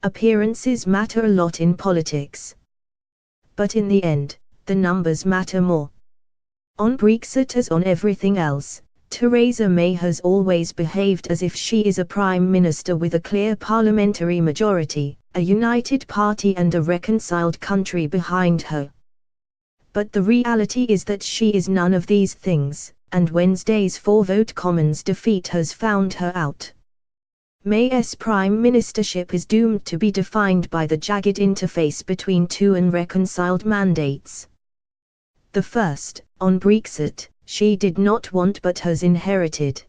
Appearances matter a lot in politics. But in the end, the numbers matter more. On Brexit as on everything else, Theresa May has always behaved as if she is a prime minister with a clear parliamentary majority, a united party and a reconciled country behind her. But the reality is that she is none of these things, and Wednesday's 4-vote Commons defeat has found her out. May's prime ministership is doomed to be defined by the jagged interface between two unreconciled mandates. The first, on Brexit, she did not want but has inherited.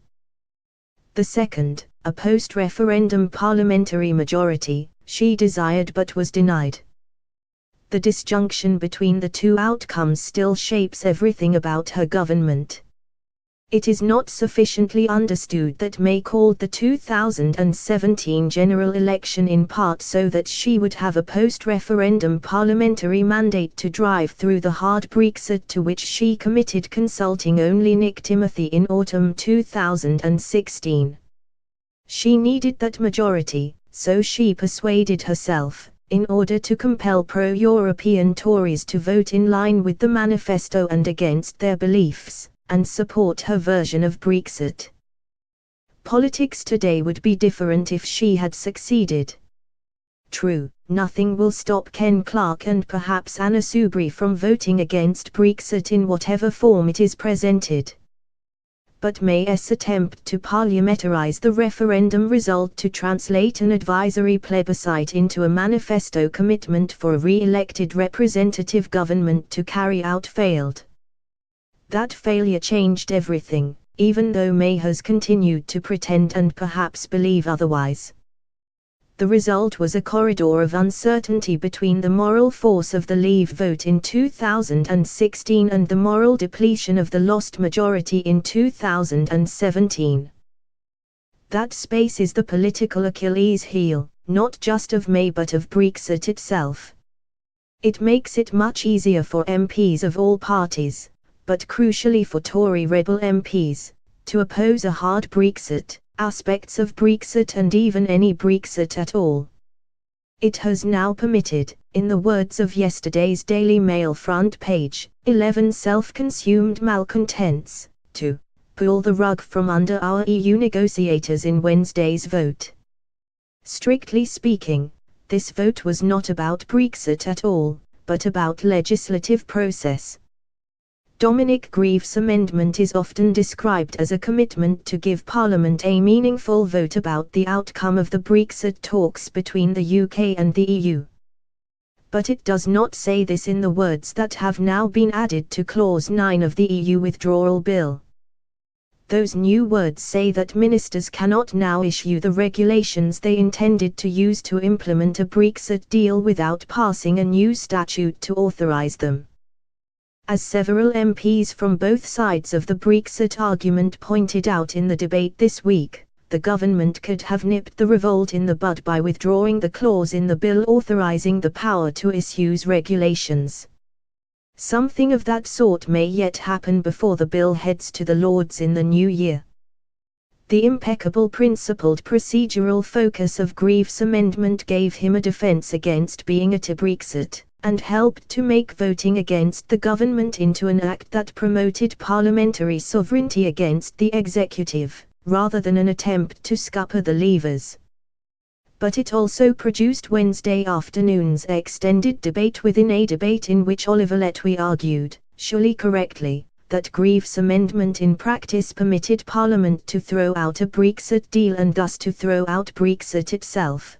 The second, a post-referendum parliamentary majority, she desired but was denied. The disjunction between the two outcomes still shapes everything about her government. It is not sufficiently understood that May called the 2017 general election in part so that she would have a post-referendum parliamentary mandate to drive through the hard Brexit to which she committed, consulting only Nick Timothy in autumn 2016. She needed that majority, so she persuaded herself, in order to compel pro-European Tories to vote in line with the manifesto and against their beliefs, and support her version of Brexit. Politics today would be different if she had succeeded. True, nothing will stop Ken Clarke and perhaps Anna Soubry from voting against Brexit in whatever form it is presented. But May's attempt to parliamentarize the referendum result to translate an advisory plebiscite into a manifesto commitment for a re-elected representative government to carry out failed. That failure changed everything, even though May has continued to pretend and perhaps believe otherwise. The result was a corridor of uncertainty between the moral force of the Leave vote in 2016 and the moral depletion of the lost majority in 2017. That space is the political Achilles heel, not just of May but of Brexit itself. It makes it much easier for MPs of all parties, but crucially for Tory rebel MPs, to oppose a hard Brexit, aspects of Brexit and even any Brexit at all. It has now permitted, in the words of yesterday's Daily Mail front page, 11 self-consumed malcontents, to pull the rug from under our EU negotiators in Wednesday's vote. Strictly speaking, this vote was not about Brexit at all, but about legislative process. Dominic Grieve's amendment is often described as a commitment to give Parliament a meaningful vote about the outcome of the Brexit talks between the UK and the EU. But it does not say this in the words that have now been added to Clause 9 of the EU Withdrawal Bill. Those new words say that ministers cannot now issue the regulations they intended to use to implement a Brexit deal without passing a new statute to authorise them. As several MPs from both sides of the Brexit argument pointed out in the debate this week, the government could have nipped the revolt in the bud by withdrawing the clause in the bill authorising the power to issue regulations. Something of that sort may yet happen before the bill heads to the Lords in the new year. The impeccable principled procedural focus of Grieve's amendment gave him a defence against being a Brexit, and helped to make voting against the government into an act that promoted parliamentary sovereignty against the executive, rather than an attempt to scupper the Leavers. But it also produced Wednesday afternoon's extended debate within a debate in which Oliver Letwey argued, surely correctly, that Grieve's amendment in practice permitted Parliament to throw out a Brexit deal and thus to throw out Brexit itself.